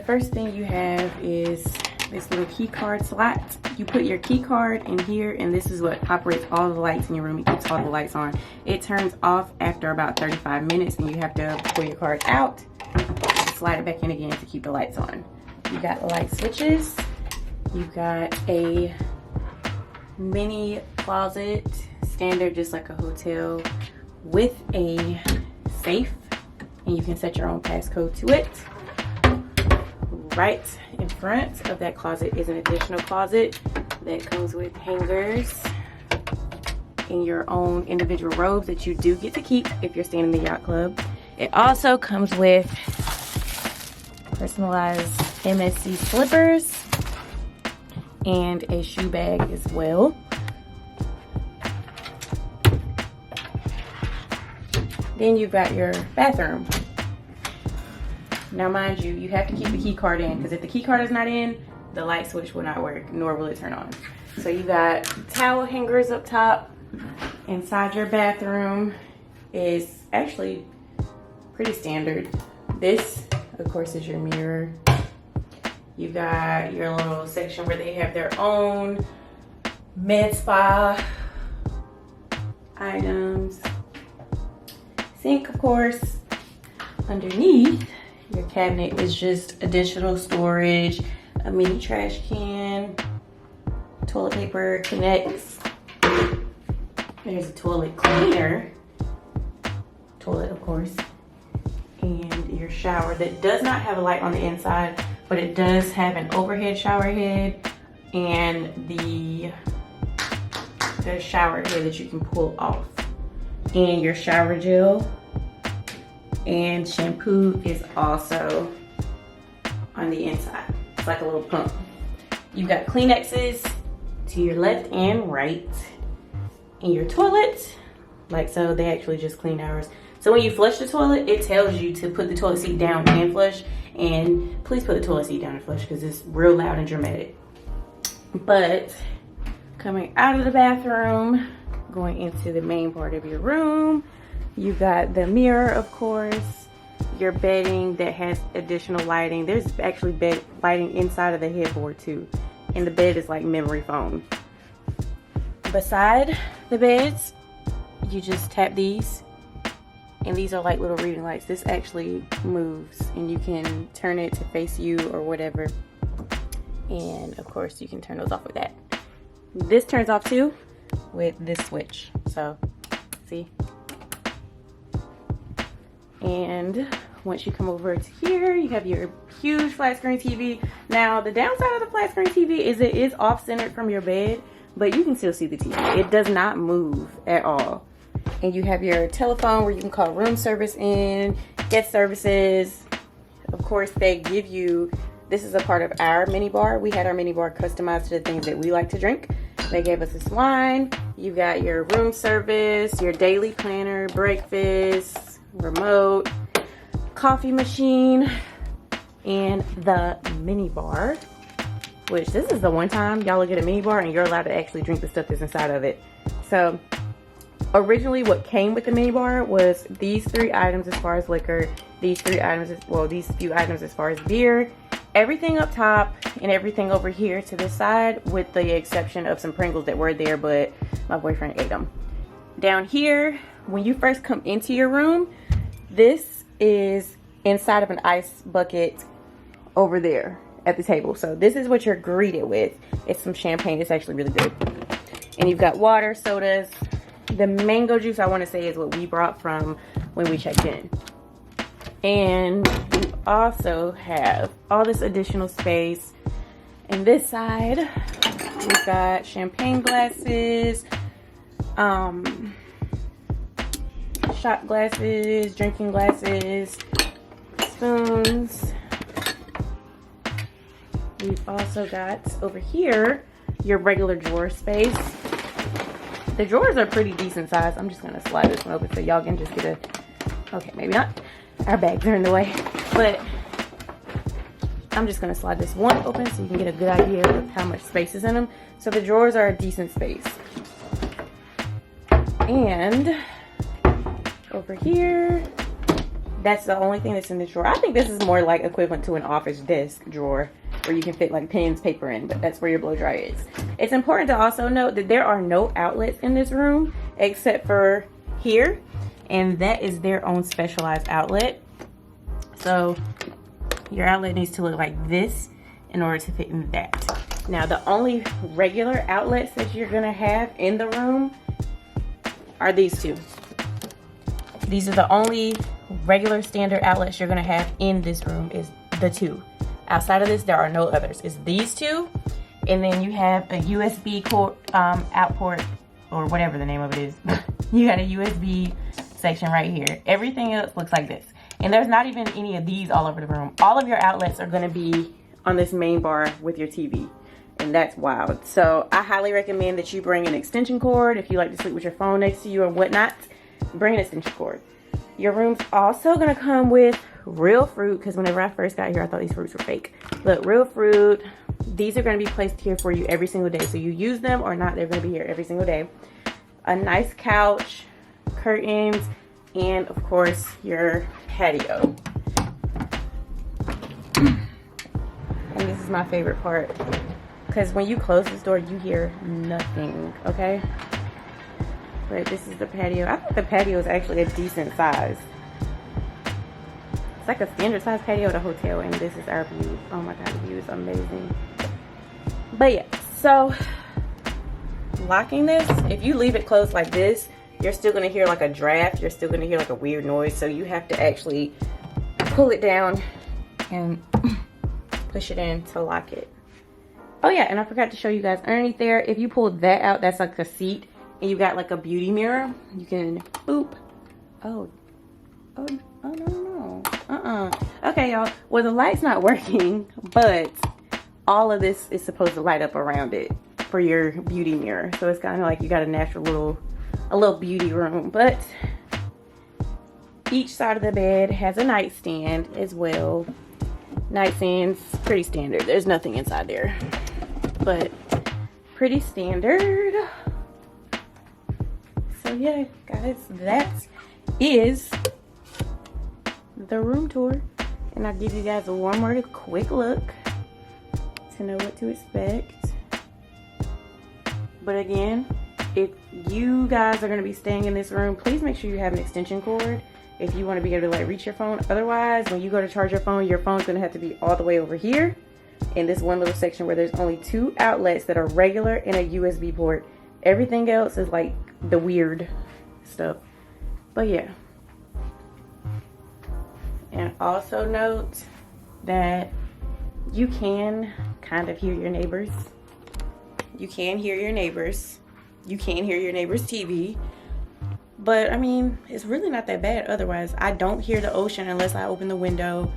first thing you have is this little key card slot. You put your key card in here, and this is what operates all the lights in your room. It keeps all the lights on. It turns off after about 35 minutes, and you have to pull your card out, slide it back in again to keep the lights on. You got light switches. You got a mini closet, standard just like a hotel, with a safe, and you can set your own passcode to it. Right in front of that closet is an additional closet that comes with hangers and your own individual robes that you do get to keep if you're staying in the yacht club. It also comes with personalized MSC slippers and a shoe bag as well. Then you've got your bathroom. Now mind you, you have to keep the key card in, because if the key card is not in, the light switch will not work, nor will it turn on. So you got towel hangers up top. Inside your bathroom is actually pretty standard. This, of course, is your mirror. You got your little section where they have their own med spa items. Sink, of course. Underneath your cabinet is just additional storage, a mini trash can, toilet paper, Kleenex. There's a toilet cleaner, toilet of course, and your shower that does not have a light on the inside, but it does have an overhead shower head and the shower head that you can pull off. And your shower gel and shampoo is also on the inside. It's like a little pump. You've got Kleenexes to your left and right. And your toilet, like so, they actually just clean ours. So when you flush the toilet, it tells you to put the toilet seat down and flush. And please put the toilet seat down and flush, because it's real loud and dramatic. But coming out of the bathroom, going into the main part of your room, you got the mirror, of course, your bedding that has additional lighting. There's actually bed lighting inside of the headboard too. And the bed is like memory foam. Beside the beds, you just tap these, and these are like little reading lights. This actually moves, and you can turn it to face you or whatever. And of course, you can turn those off with that. This turns off too with this switch. So, see? And once you come over to here, you have your huge flat screen TV. Now, the downside of the flat screen TV is it is off-centered from your bed, but you can still see the TV. It does not move at all. And you have your telephone where you can call room service in, guest services. Of course, they give you, this is a part of our mini bar. We had our mini bar customized to the things that we like to drink. They gave us this wine. You got your room service, your daily planner, breakfast, remote, coffee machine, and the mini bar, which this is the one time y'all will get a mini bar and you're allowed to actually drink the stuff that's inside of it. So originally what came with the mini bar was these 3 items as far as liquor, these 3 items, well, these few items as far as beer, everything up top and everything over here to this side, with the exception of some Pringles that were there, but my boyfriend ate them. Down here, when you first come into your room, this is inside of an ice bucket over there at the table. So this is what you're greeted with. It's some champagne. It's actually really good. And you've got water, sodas. The mango juice, I want to say, is what we brought from when we checked in. And you also have all this additional space. And this side, we've got champagne glasses, shot glasses, drinking glasses, spoons. We've also got over here your regular drawer space. The drawers are pretty decent size. I'm just gonna slide this one open so y'all can just get a, okay, maybe not. Our bags are in the way, but I'm just gonna slide this one open so you can get a good idea of how much space is in them. So the drawers are a decent space. And over here, That's the only thing that's in this drawer. I think this is more like equivalent to an office desk drawer where you can fit like pens, paper in, but that's where your blow dryer is. It's important to also note that there are no outlets in this room except for here, and that is their own specialized outlet. So your outlet needs to look like this in order to fit in that. Now, the only regular outlets that you're gonna have in the room are these two. These are the only regular standard outlets you're gonna have in this room, is the two. Outside of this, there are no others. It's these two, and then you have a USB out port, or whatever the name of it is. You got a USB section right here. Everything else looks like this. And there's not even any of these all over the room. All of your outlets are gonna be on this main bar with your TV. And that's wild. So I highly recommend that you bring an extension cord. If you like to sleep with your phone next to you or whatnot, bring an extension cord. Your room's also gonna come with real fruit, because whenever I first got here, I thought these fruits were fake. Look, real fruit. These are gonna be placed here for you every single day. So you use them or not, they're gonna be here every single day. A nice couch, curtains, and of course, your patio. And this is my favorite part, because when you close this door, you hear nothing, okay? But this is the patio. I think the patio is actually a decent size. It's like a standard size patio at a hotel, and this is our view. Oh my god, the view is amazing. But yeah, so locking this, if you leave it closed like this, you're still gonna hear like a draft. You're still gonna hear like a weird noise. So you have to actually pull it down and push it in to lock it. Oh yeah, and I forgot to show you guys underneath there, if you pull that out, that's like a seat, and you got like a beauty mirror. You can boop. Oh no. Okay, y'all. Well, the light's not working, but all of this is supposed to light up around it for your beauty mirror. So it's kind of like you got a natural little beauty room. But each side of the bed has a nightstand as well. Nightstand's pretty standard. There's nothing inside there, but pretty standard. So yeah, guys, that is the room tour, and I'll give you guys one more quick look to know what to expect. But again, if you guys are going to be staying in this room, please make sure you have an extension cord if you want to be able to like reach your phone. Otherwise, when you go to charge your phone's going to have to be all the way over here in this one little section where there's only two outlets that are regular and a USB port. Everything else is like the weird stuff. But yeah. And also note that you can kind of hear your neighbors. You can hear your neighbors. You can hear your neighbor's TV. But I mean, it's really not that bad otherwise. I don't hear the ocean unless I open the window.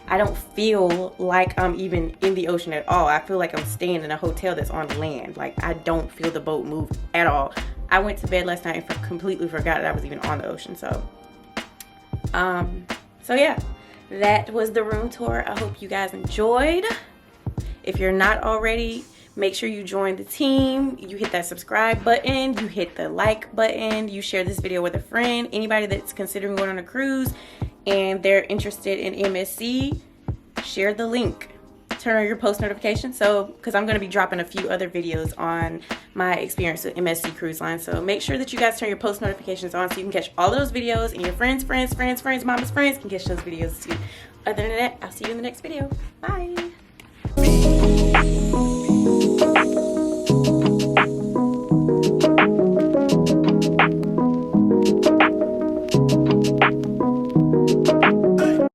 I don't feel like I'm even in the ocean at all. I feel like I'm staying in a hotel that's on land. Like, I don't feel the boat move at all. I went to bed last night and completely forgot that I was even on the ocean. So yeah, that was the room tour. I hope you guys enjoyed. If you're not already, make sure you join the team. You hit that subscribe button, you hit the like button, you share this video with a friend. Anybody that's considering going on a cruise and they're interested in MSC, share the link. Turn on your post notifications, so because I'm going to be dropping a few other videos on my experience with MSC Cruise Line. So make sure that you guys turn your post notifications on so you can catch all those videos, and your friends, mama's friends can catch those videos too. Other than that, I'll see you in the next video. Bye.